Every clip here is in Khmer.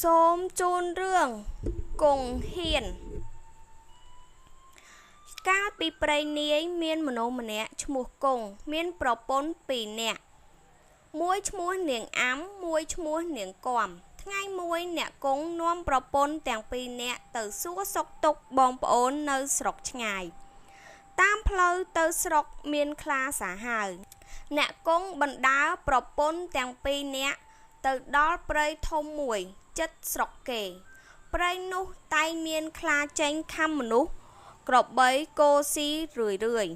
សូមជូនរឿងគង់ហ៊ានកាលពីព្រៃនាយមានមនុស្សម្នាក់ឈ្មោះគង់មានប្រពន្ធពីរនាក់មួយឈ្មោះនាងអាំមួយឈ្មោះនាងគំថ្ងៃមួយអ្នកគង់នាំប្រពន្ធទាំងពីរនាក់ទៅសួរសុខទុក្ខបងប្អូននៅស្រុកឆ្ងាយតាមផ្លូវទៅស្រុកមានខ្លាសាហាវអ្នកគង់បណ្ដើរប្រពន្ធទាំងពីរនាក់ទៅដល់ព្រៃធំមួយជិតស្រុកគេព្រៃនោះតែងមានខ្លាចេញខាំមនុស្សក្របីគោស៊ីរឿយ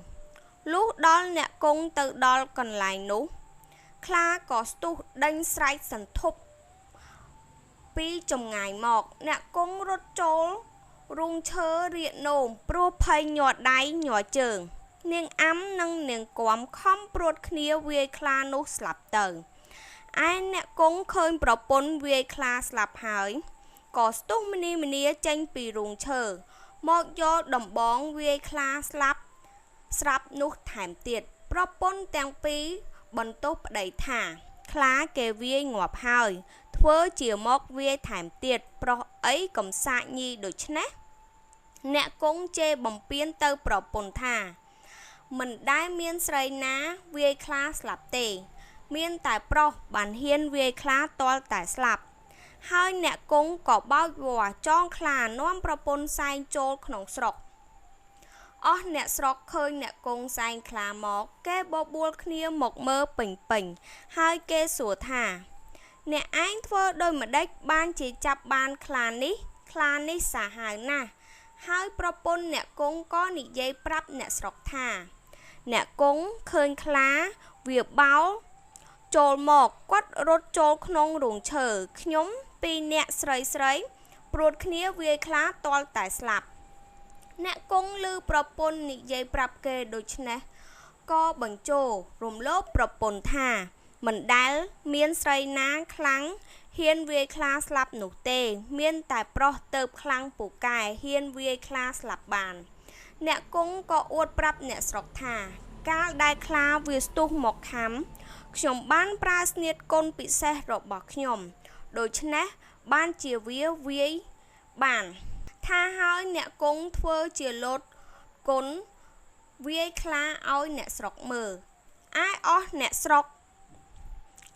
លុះដល់អ្នកគង់ទៅដល់កន្លែងនោះខ្លាក៏ស្ទុះដេញស្រែកសន្ធប់ពីចម្ងាយមកអ្នកគង់រត់ចូលរូងឈើរៀកនោមព្រោះភ័យញ័រដៃញ័រជើងនាងអាំនិងនាងគំខំព្រួតគ្នាវាយខ្លានោះស្លាប់ទៅឯអ្នកគង់ឃើញប្រពន្ធវាយខ្លាស្លាប់ហើយក៏ស្ទុះម្នីចេញពីរូងឈើមកយកដំបងវាយខ្លាស្រាប់នោះថែមទៀតប្រពន្ធទាំងពីរបន្ទោសប្តីថាខ្លាគេវាយងាប់ហើយធ្វើជាមកវាយថែមទៀតប្រុសអីកំសាកញីដូច្នេះអ្នកគង់ជេរបំពេញទៅប្រពន្ធថាមិនដែលមានស្រីណាវាយខ្លាស្លាប់ទេមានតែប្រុសបានហ៊ានវាយខ្លាទាល់តែស្លាប់ហើយអ្នកគង់ក៏បោចវល្លិចងខ្លានាំប្រពន្ធសែងចូលក្នុងស្រុកអស់អ្នកស្រុកឃើញអ្នកគង់សែងខ្លាមកគេបបួលគ្នាមកមើលពេញហើយគេសួរថាអ្នកឯងធ្វើដូចម្ដេចបានជាចាប់បានខ្លានេះសាហាវណាស់ហើយប្រពន្ធអ្នកគង់ក៏និយាយប្រាប់អ្នកស្រុកថាអ្នកគង់ឃើញខ្លាវាបោលចូលមកគាត់រត់ចូលក្នុងរូងឈើខ្ញុំពីរនាក់ស្រីព្រួតគ្នាវាយខ្លាទាល់តែស្លាប់អ្នកគង់ឮប្រពន្ធនិយាយប្រាប់គេដូច្នេះក៏បញ្ជោរំលោភប្រពន្ធថាមិនដែលមានស្រីណាខ្លាំងហ៊ានវាយខ្លាស្លាប់នោះទេមានតែប្រុសទៅខ្លាំងពូកែហ៊ានវាយខ្លាស្លាប់បានអ្នកគង់ក៏អួតប្រាប់អ្នកស្រុកថាកាលដែលខ្លាវាស្ទុះមកខាំខ្ញុំបានប្រើស្នៀតកុនពិសេសរបស់ខ្ញុំដូច្នេះបានជាវាវាយបានថាហើយអ្នកគង់ធ្វើជាលោតកុនវាយខ្លាឲ្យអ្នកស្រុកមើលឯអស់អ្នកស្រុក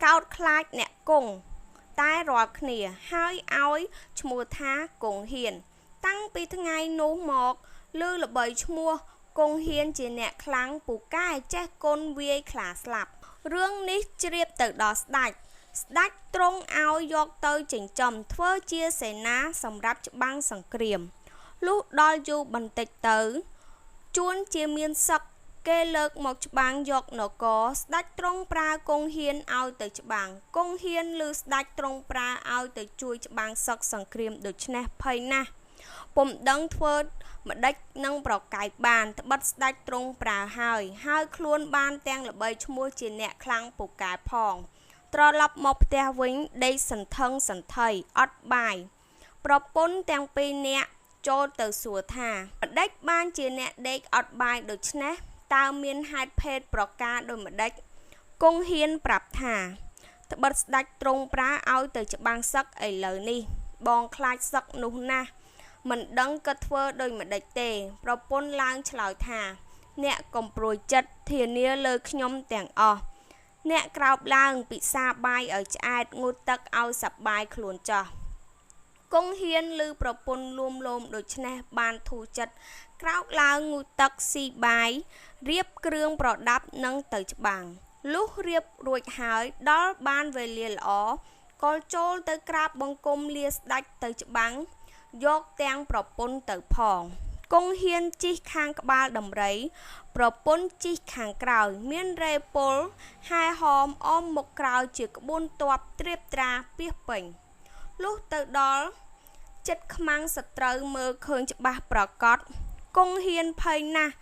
កោតខ្លាចអ្នកគង់តែរាល់គ្នាហើយឲ្យឈ្មោះថាគង់ហ៊ានតាំងពីថ្ងៃនោះមកឮល្បីឈ្មោះគង់ហ៊ានជាអ្នកខ្លាំងពូកែចេះកុនវាយខ្លាស្លាប់រឿងនេះជ្រាបទៅដល់ស្ដេចទ្រង់ឲ្យយកទៅចិញ្ចឹមធ្វើជាសេនាសម្រាប់ច្បាំងសង្គ្រាមលុះដល់យូរបន្តិចទៅជួនជាមានសឹកគេលើកមកច្បាំងយកនគរស្ដេចទ្រង់ប្រើគង់ហ៊ានឲ្យទៅច្បាំងគង់ហ៊ានឮស្ដេចទ្រង់ប្រើឲ្យទៅជួយច្បាំងសឹកសង្គ្រាមដូច្នេះភ័យណាស់ពុំដឹងធ្វើម្ដេចនឹងប្រកែកបានត្បិតស្ដេចទ្រង់ប្រើហើយខ្លួនបានទាំងល្បីឈ្មោះជាអ្នកខ្លាំងពូកែផងត្រឡប់មកផ្ទះវិញដេកសន្ធឹងសន្ធៃអត់បាយប្រពន្ធទាំងពីរនាក់ចូលទៅសួរថាម្ដេចបានជាអ្នកដេកអត់បាយដូច្នេះតើមានហេតុភេទប្រការដូចម្ដេចគង់ហ៊ានប្រាប់ថាត្បិតស្ដេចទ្រង់ប្រើឲ្យទៅច្បាំងសឹកឥឡូវនេះបងខ្លាចសឹកនោះណាស់មិនដឹងគិតធ្វើដូចម្ដេចទេប្រពន្ធឡើងឆ្លើយថាអ្នកកំព្រួយចិត្តធានាលើខ្ញុំទាំងអស់អ្នកក្រោបឡើងពិសាបាយឲ្យឆ្អែតងូតទឹកឲ្យសប្បាយខ្លួនចោះគង់ហ៊ានឮប្រពន្ធលួមលោមដូច្នេះបានធូរចិត្តក្រោកឡើងងូតទឹកស៊ីបាយរៀបគ្រឿងប្រដាប់នឹងទៅច្បាំងលុះរៀបរួចហើយដល់បានវេលាល្អក៏ចូលទៅក្រាបបង្គំលាស្ដេចទៅច្បាំងយកទាំងប្រពន្ធទៅផងគង់ហ៊ានជិះខាងក្បាលដំរីប្រពន្ធជិះខាងក្រោយមានរែពលហែហមអមមុខក្រោយជាក្បួនទ័ពត្រៀបត្រាពាសពេញលុះទៅដល់ចិត្តខ្មាំងសត្រូវមើលឃើញច្បាស់ប្រកបគង់ហ៊ានភ័យណាស់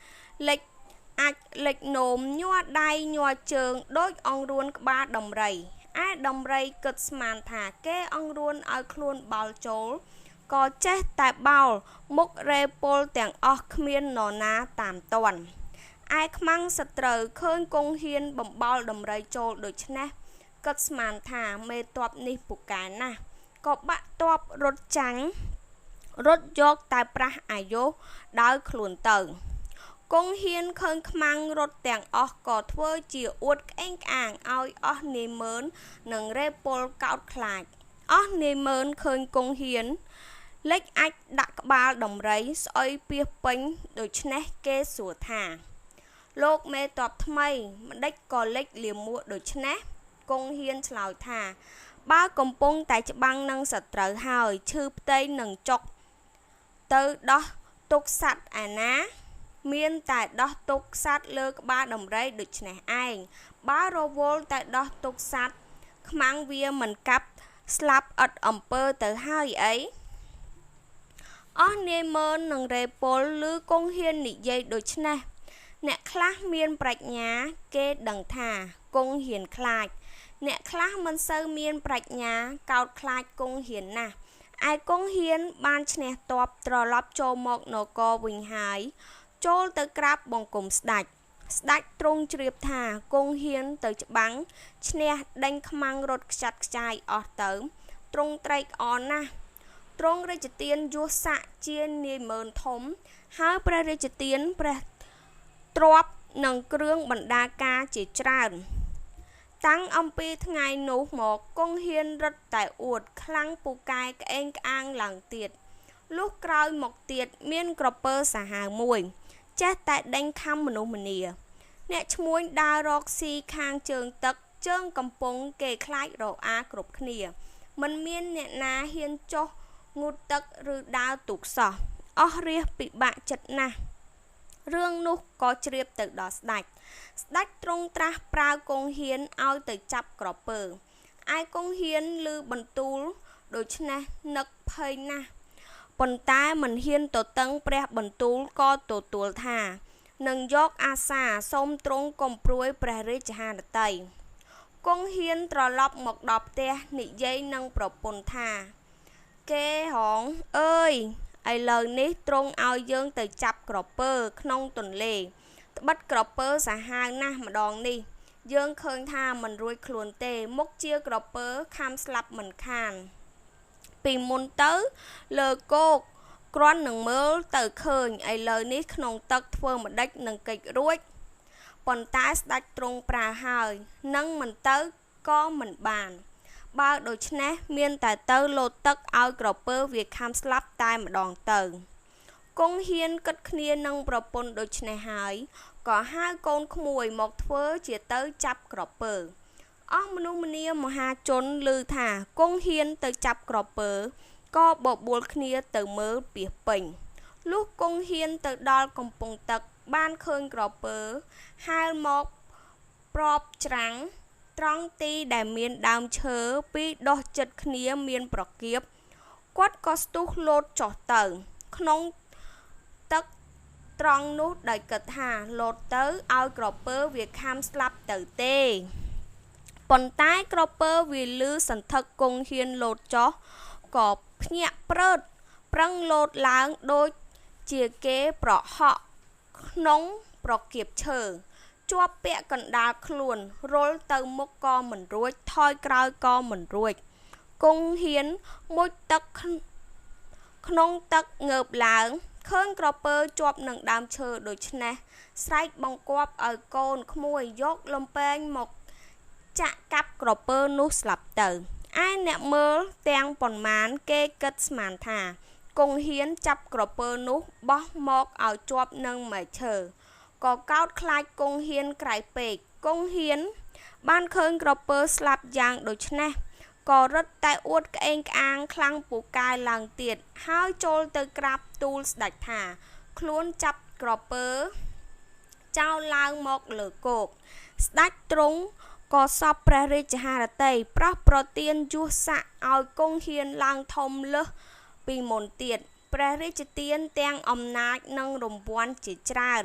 លិចនោមញ័រដៃញ័រជើងដូចអង្រួនក្បាលដំរីឯដំរីគិតស្មានថាគេអង្រួនឲ្យខ្លួនបោលចូលក៏ចេះតែបោលមុខរែពលទាំងអស់គ្មាននរណាតាមទាន់ឯខ្មាំងសត្រូវឃើញគង់ហ៊ានបំបោលដំរីចូលដូច្នេះគិតស្មានថាមេទ័ពនេះពូកែណាស់ ក៏បាក់ទ័ពរត់ចាញ់រត់យកតែប្រះអាយុដោយខ្លួនទៅគង់ហ៊ានឃើញខ្មាំងរត់ទាំងអស់ក៏ធ្វើជាអួតក្អេងក្អាងឲ្យអស់នាយម៉ឺននិងរេពលកោតខ្លាចអស់នាយម៉ឺនឃើញគង់ហ៊ានលេចអាចដាក់ក្បាលដំរីស្អុយពីពេញដូច្នេះគេសួរថាលោកមេតបថ្មីម្ដេចក៏លេចលាមួកដូច្នេះគង់ហ៊ានឆ្លើយថាបើកំពុងតែច្បាំងនឹងសត្រូវហើយឈឺផ្ទៃនឹងចុកទៅដោះទុកសัตว์ឯណាមានតែដោះទុកសัตว์លើក្បាលដំរីដូច្នេះឯងបើរវល់តែដោះទុកសัตว์ខ្មាំងវាមិនកាប់ស្លាប់ឥតអំពើទៅហើយអីអស់នាយម៉ឺននិងរេពលឬគង់ហ៊ាននិយាយដូច្នេះអ្នកខ្លះមានប្រាជ្ញាគេដឹងថាគង់ហ៊ានខ្លាចអ្នកខ្លះមិនសូវមានប្រាជ្ញាកោតខ្លាចគង់ហ៊ានណាស់ឯគង់ហ៊ានបានឈ្នះទ័ពត្រឡប់ចូលមកនគរវិញហើយចូលទៅក្រាបបង្គំស្ដេចទ្រង់ជ្រាបថាគង់ហ៊ានទៅច្បាំងឈ្នះដេញខ្មាំងរត់ខ្ចាត់ខ្ចាយអស់ទៅទ្រង់ត្រេកអរណាស់ទ្រង់រាជទានយសស័ក្តិជានាយម៉ឺនធំហើយព្រះរាជទានព្រះទ្រព្យនិងគ្រឿងបណ្ដាការជាច្រើនតាំងអំពីថ្ងៃនោះមកគង់ហ៊ានរត់តែអួតខ្លាំងពូកែក្អេងក្អាងឡើងទៀតលុះក្រោយមកទៀតមានក្រពើសាហាវមួយចេះតែដេញខំមនុស្សម្នាអ្នកឈ្មួញដើររកស៊ីខាងជើងទឹកជើងកំពង់គេខ្លាចរអាគ្រប់គ្នាមិនមានអ្នកណាហ៊ានចុះងូតទឹកឬដើរទូកសោះអស់រាសពិបាកចិត្តណាស់រឿងនោះក៏ជ្រាបទៅដល់ស្ដេចទ្រង់ត្រាស់ប្រើគង់ហ៊ានឲ្យទៅចាប់ក្រពើឯគង់ហ៊ានឮបន្ទូលដូច្នេះនឹកភ័យណាស់ប៉ុន្តែមិនហ៊ានទៅតឹងព្រះបន្ទូលក៏ទទួលថានឹងយកអាសាសូមទ្រង់កុំព្រួយព្រះរាជហឫទ័យគង់ហ៊ានត្រឡប់មកដល់ផ្ទះនិយាយនឹងប្រពន្ធថាគេហងអើយឥឡូវនេះទ្រង់ឲ្យយើងទៅចាប់ក្រពើក្នុងទន្លេត្បិតក្រពើសាហាវណាស់ម្ដងនេះយើងឃើញថាមិនរួចខ្លួនទេមុខជាក្រពើខាំស្លាប់មិនខានពីមុនទៅលើគោកគ្រាន់នឹងមើលទៅឃើញឥឡូវនេះក្នុងទឹកធ្វើម្ដេចនឹងកិច្ចរួចប៉ុន្តែស្ដេចទ្រង់ប្រើហើយនឹងមិនទៅក៏មិនបានបើដូច្នេះមានតែទៅលោតទឹកឲ្យក្រពើវាខាំស្លាប់តែម្ដងទៅគង់ហ៊ានគិតគ្នានឹងប្រពន្ធដូច្នេះហើយក៏ហៅកូនក្មួយមកធ្វើជាទៅចាប់ក្រពើអស់មនុស្សម្នាមហាជនឮថាគង់ហ៊ានទៅចាប់ក្រពើក៏បបួលគ្នាទៅមើលពាសពេញលុះគង់ហ៊ានទៅដល់កំពង់ទឹកបានឃើញក្រពើហែលមកប្របច្រាំងត្រង់ទីដែលមានដើមឈើពីរដុះចិត្តគ្នាមានប្រកៀបគាត់ក៏ស្ទុះលោតចុះទៅក្នុងទឹកត្រង់នោះដោយគិតថាលោតទៅឲ្យក្រពើវាខាំស្លាប់ទៅទេប៉ុន្តែក្រពើវាឮសន្ធឹកគង់ហ៊ានលោតចុះក៏ភ្ញាក់ព្រឺតប្រឹងលោតឡើងដូចជាគេប្រហក់ក្នុងប្រកៀបឈើជាប់ពាក់កណ្ដាលខ្លួនរុលទៅមុខក៏មិនរួចថយក្រោយក៏មិនរួចគង់ហ៊ានមុជទឹកក្នុងទឹកងើបឡើងឃើញក្រពើជាប់នឹងដើមឈើដូច្នេះស្រែកបង្គាប់ឲ្យកូនក្មួយយកលំពែងមកចាក់កាប់ក្រពើនោះស្លាប់ទៅឯអ្នកមើលទាំងប៉ុន្មានគេគិតស្មានថាគង់ហ៊ានចាប់ក្រពើនោះបោះមកឲ្យជាប់នឹងមែកឈើក៏កោតខ្លាចគង់ហ៊ានក្រៃពេកគង់ហ៊ានបានឃើញក្រពើស្លាប់យ៉ាងដូច្នេះក៏រត់តែអួតក្អេងក្អាងខ្លាំងពូកែឡើងទៀតហើយចូលទៅក្រាបទូលស្ដេចថាខ្លួនចាប់ក្រពើចោលឡើងមកលើគោកស្ដេចទ្រង់ក៏សពព្រះរាជហឫទ័យប្រោះប្រទានយសស័ក្តិឲ្យគង់ហ៊ានឡើងធំលើសពីមុនទៀតព្រះរាជទានទាំងអំណាចនិងរង្វាន់ជាច្រើន